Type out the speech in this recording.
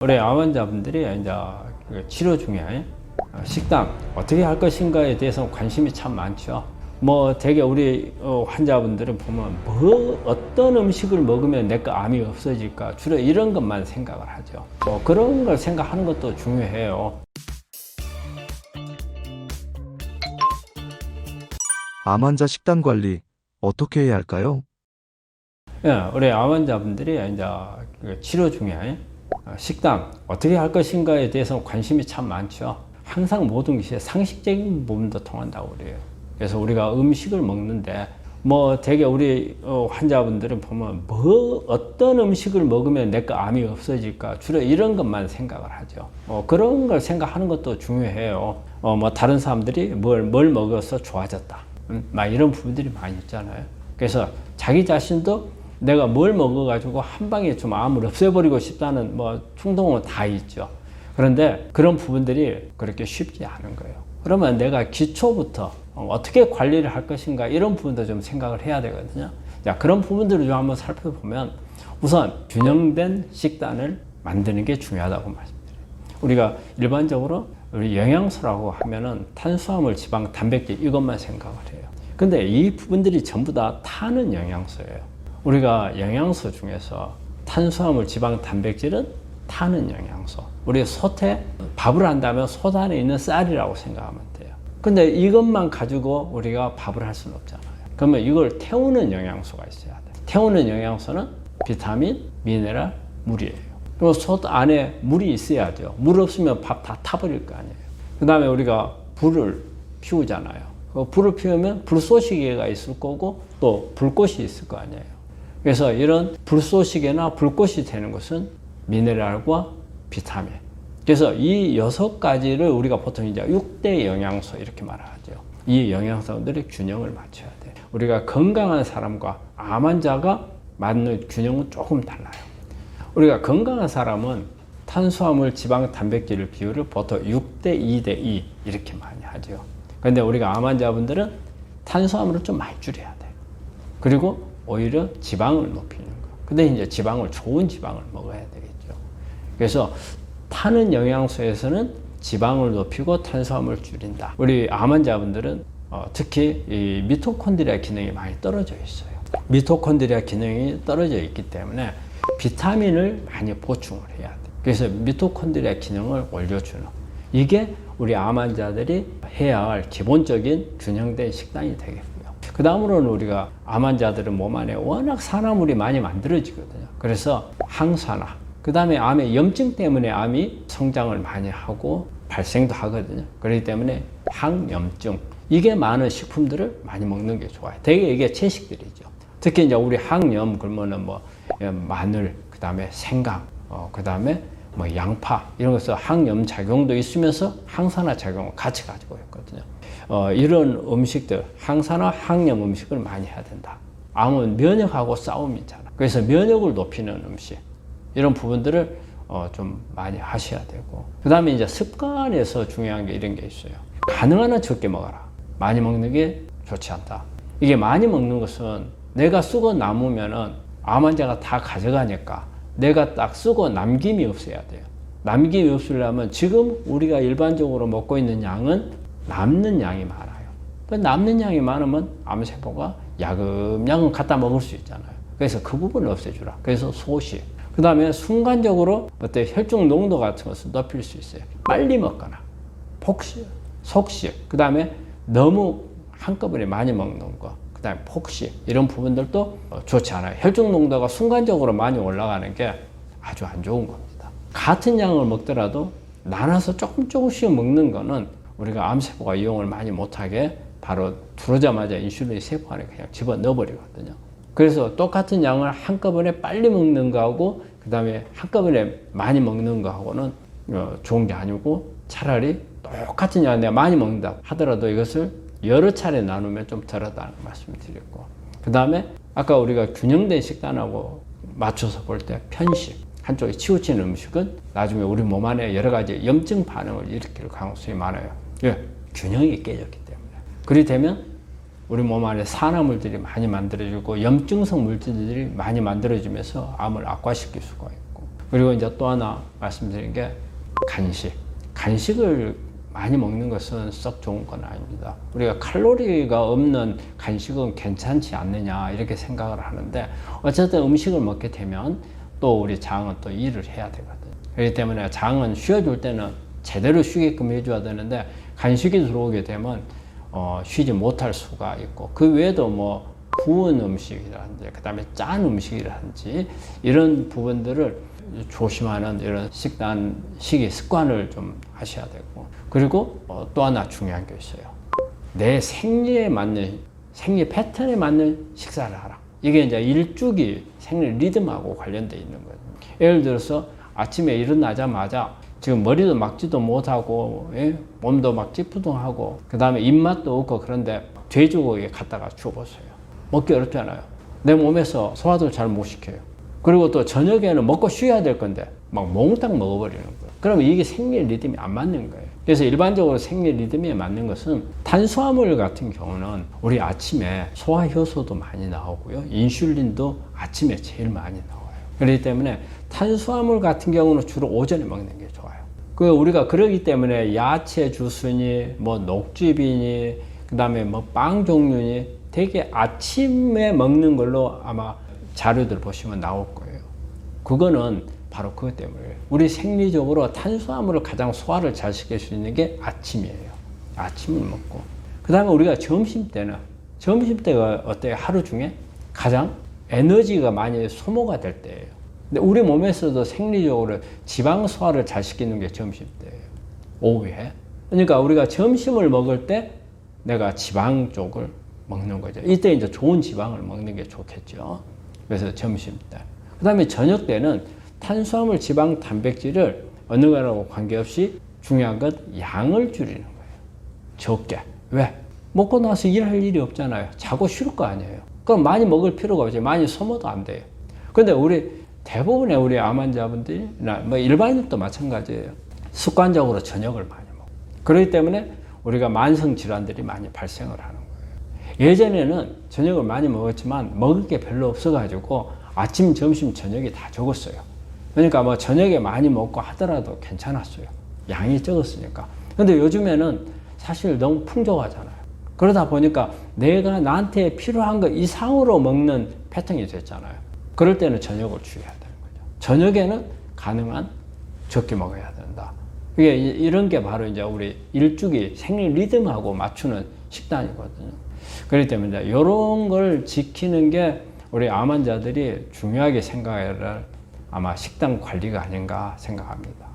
우리 암 환자분들이 이제 그 치료 중에 식단 어떻게 할 것인가에 대해서 관심이 참 많죠. 뭐 되게 우리 환자분들은 보면 어떤 음식을 먹으면 내거 암이 없어질까 주로 이런 것만 생각을 하죠. 그런 걸 생각하는 것도 중요해요. 암 환자 식단 관리 어떻게 해야 할까요? 예, 우리 암 환자분들이 이제 그 치료 중에 식단 어떻게 할 것인가에 대해서 관심이 참 많죠. 항상 모든 것이 상식적인 부분도 통한다고 그래요. 그래서 우리가 음식을 먹는데 뭐 되게 우리 환자분들은 보면 어떤 음식을 먹으면 내거 암이 없어질까 주로 이런 것만 생각을 하죠. 그런 걸 생각하는 것도 중요해요. 뭐 다른 사람들이 뭘 먹어서 좋아졌다. 막 이런 부분들이 많이 있잖아요. 그래서 자기 자신도 내가 뭘 먹어가지고 한 방에 좀 암을 없애버리고 싶다는 뭐 충동은 다 있죠. 그런데 그런 부분들이 그렇게 쉽지 않은 거예요. 그러면 내가 기초부터 어떻게 관리를 할 것인가 이런 부분도 좀 생각을 해야 되거든요. 자, 그런 부분들을 좀 한번 살펴보면 우선 균형된 식단을 만드는 게 중요하다고 말씀드려요. 우리가 일반적으로 우리 영양소라고 하면은 탄수화물, 지방, 단백질 이것만 생각을 해요. 근데 이 부분들이 전부 다 타는 영양소예요. 우리가 영양소 중에서 탄수화물, 지방, 단백질은 타는 영양소. 우리 솥에 밥을 한다면 솥 안에 있는 쌀이라고 생각하면 돼요. 근데 이것만 가지고 우리가 밥을 할 수는 없잖아요. 그러면 이걸 태우는 영양소가 있어야 돼요. 태우는 영양소는 비타민, 미네랄, 물이에요. 그리고 솥 안에 물이 있어야죠. 물 없으면 밥 다 타버릴 거 아니에요. 그 다음에 우리가 불을 피우잖아요. 불을 피우면 불쏘시개가 있을 거고 또 불꽃이 있을 거 아니에요. 그래서 이런 불쏘시개나 불꽃이 되는 것은 미네랄과 비타민. 그래서 이 6가지를 우리가 보통 이제 6대 영양소 이렇게 말하죠. 이 영양소들의 균형을 맞춰야 돼. 우리가 건강한 사람과 암 환자가 맞는 균형은 조금 달라요. 우리가 건강한 사람은 탄수화물, 지방, 단백질 비율을 보통 6대 2대 2 이렇게 많이 하죠. 그런데 우리가 암 환자분들은 탄수화물을 좀 많이 줄여야 돼. 그리고 오히려 지방을 높이는 거. 근데 이제 좋은 지방을 먹어야 되겠죠. 그래서 타는 영양소에서는 지방을 높이고 탄수화물을 줄인다. 우리 암 환자분들은 특히 이 미토콘드리아 기능이 많이 떨어져 있어요. 미토콘드리아 기능이 떨어져 있기 때문에 비타민을 많이 보충을 해야 돼. 그래서 미토콘드리아 기능을 올려주는 이게 우리 암 환자들이 해야 할 기본적인 균형된 식단이 되겠고요. 그 다음으로는 우리가 암 환자들은 몸 안에 워낙 산화물이 많이 만들어지거든요. 그래서 항산화, 그 다음에 암의 염증 때문에 암이 성장을 많이 하고 발생도 하거든요. 그렇기 때문에 항염증, 이게 많은 식품들을 많이 먹는 게 좋아요. 되게 이게 채식들이죠. 특히 이제 우리 항염 그러면은 뭐 마늘, 그 다음에 생강, 그 다음에 뭐 양파 이런 것에서 항염 작용도 있으면서 항산화 작용을 같이 가지고 있거든요. 이런 음식들, 항산화, 항염 음식을 많이 해야 된다. 암은 면역하고 싸움이잖아. 그래서 면역을 높이는 음식, 이런 부분들을 좀 많이 하셔야 되고, 그 다음에 이제 습관에서 중요한 게 이런 게 있어요. 가능한 한 적게 먹어라. 많이 먹는 게 좋지 않다. 이게 많이 먹는 것은 내가 쓰고 남으면은 암 환자가 다 가져가니까 내가 딱 쓰고 남김이 없어야 돼요. 남김이 없으려면 지금 우리가 일반적으로 먹고 있는 양은 남는 양이 많아요. 남는 양이 많으면 암세포가 야금야금 갖다 먹을 수 있잖아요. 그래서 그 부분을 없애주라. 그래서 소식. 그 다음에 순간적으로 어때 혈중 농도 같은 것을 높일 수 있어요. 빨리 먹거나, 폭식, 속식. 그 다음에 너무 한꺼번에 많이 먹는 거. 그 다음에 폭식. 이런 부분들도 좋지 않아요. 혈중 농도가 순간적으로 많이 올라가는 게 아주 안 좋은 겁니다. 같은 양을 먹더라도 나눠서 조금씩 먹는 거는 우리가 암세포가 이용을 많이 못하게 바로 들어오자마자 인슐린이 세포 안에 그냥 집어넣어버리거든요. 그래서 똑같은 양을 한꺼번에 빨리 먹는 거하고 그 다음에 한꺼번에 많이 먹는 거하고는 좋은 게 아니고 차라리 똑같은 양을 내가 많이 먹는다 하더라도 이것을 여러 차례 나누면 좀 덜하다는 말씀을 드렸고, 그 다음에 아까 우리가 균형된 식단하고 맞춰서 볼 때 편식, 한쪽에 치우치는 음식은 나중에 우리 몸 안에 여러 가지 염증 반응을 일으킬 가능성이 많아요. 예, 균형이 깨졌기 때문에. 그리 되면 우리 몸 안에 산화물들이 많이 만들어지고 염증성 물질들이 많이 만들어지면서 암을 악화시킬 수가 있고, 그리고 이제 또 하나 말씀드린 게 간식. 간식을 많이 먹는 것은 썩 좋은 건 아닙니다. 우리가 칼로리가 없는 간식은 괜찮지 않느냐 이렇게 생각을 하는데 어쨌든 음식을 먹게 되면 또 우리 장은 또 일을 해야 되거든요. 그렇기 때문에 장은 쉬어줄 때는 제대로 쉬게끔 해줘야 되는데 간식이 들어오게 되면 쉬지 못할 수가 있고 그 외에도 뭐 구운 음식이라든지 그 다음에 짠 음식이라든지 이런 부분들을 조심하는 이런 식기 습관을 좀 하셔야 되고 그리고 또 하나 중요한 게 있어요. 내 생리 패턴에 맞는 식사를 하라. 이게 이제 일주기 생리 리듬하고 관련돼 있는 거예요. 예를 들어서 아침에 일어나자마자 지금 머리도 막지도 못하고 몸도 막 찌뿌둥하고 그 다음에 입맛도 없고 그런데 돼지고기 갖다가 주워보세요. 먹기 어렵잖아요. 내 몸에서 소화도 잘 못 시켜요. 그리고 또 저녁에는 먹고 쉬어야 될 건데 막 몽땅 먹어버리는 거예요. 그러면 이게 생리 리듬이 안 맞는 거예요. 그래서 일반적으로 생리 리듬에 맞는 것은 탄수화물 같은 경우는 우리 아침에 소화효소도 많이 나오고요. 인슐린도 아침에 제일 많이 나와요. 그렇기 때문에 탄수화물 같은 경우는 주로 오전에 먹는 게 좋아요. 우리가 그러기 때문에 야채 주스니 뭐 녹즙이니 그 다음에 뭐 빵 종류니 되게 아침에 먹는 걸로 아마 자료들 보시면 나올 거예요. 그거는 바로 그것 때문에 우리 생리적으로 탄수화물을 가장 소화를 잘 시킬 수 있는 게 아침이에요. 아침을 먹고 그 다음에 우리가 점심때가 어때요? 하루 중에 가장 에너지가 많이 소모가 될 때예요. 근데 우리 몸에서도 생리적으로 지방 소화를 잘 시키는 게 점심때예요. 오후에. 그러니까 우리가 점심을 먹을 때 내가 지방 쪽을 먹는 거죠. 이때 이제 좋은 지방을 먹는 게 좋겠죠. 그래서 점심때. 그 다음에 저녁 때는 탄수화물, 지방, 단백질을 어느 거라고 관계없이 중요한 건 양을 줄이는 거예요. 적게. 왜? 먹고 나서 일할 일이 없잖아요. 자고 쉴 거 아니에요. 그럼 많이 먹을 필요가 없지. 많이 소모도 안 돼요. 근데 대부분의 우리 암 환자분들이나 뭐 일반인도 마찬가지예요. 습관적으로 저녁을 많이 먹어요. 그렇기 때문에 우리가 만성 질환들이 많이 발생을 하는 거예요. 예전에는 저녁을 많이 먹었지만 먹을 게 별로 없어가지고 아침, 점심, 저녁이 다 적었어요. 그러니까 뭐 저녁에 많이 먹고 하더라도 괜찮았어요. 양이 적었으니까. 근데 요즘에는 사실 너무 풍족하잖아요. 그러다 보니까 내가 나한테 필요한 것 이상으로 먹는 패턴이 됐잖아요. 그럴 때는 저녁을 줄여야 되는 거죠. 저녁에는 가능한 적게 먹어야 된다. 이런 게 바로 이제 우리 일주기 생리 리듬하고 맞추는 식단이거든요. 그렇기 때문에 이런 걸 지키는 게 우리 암 환자들이 중요하게 생각해야 할 아마 식단 관리가 아닌가 생각합니다.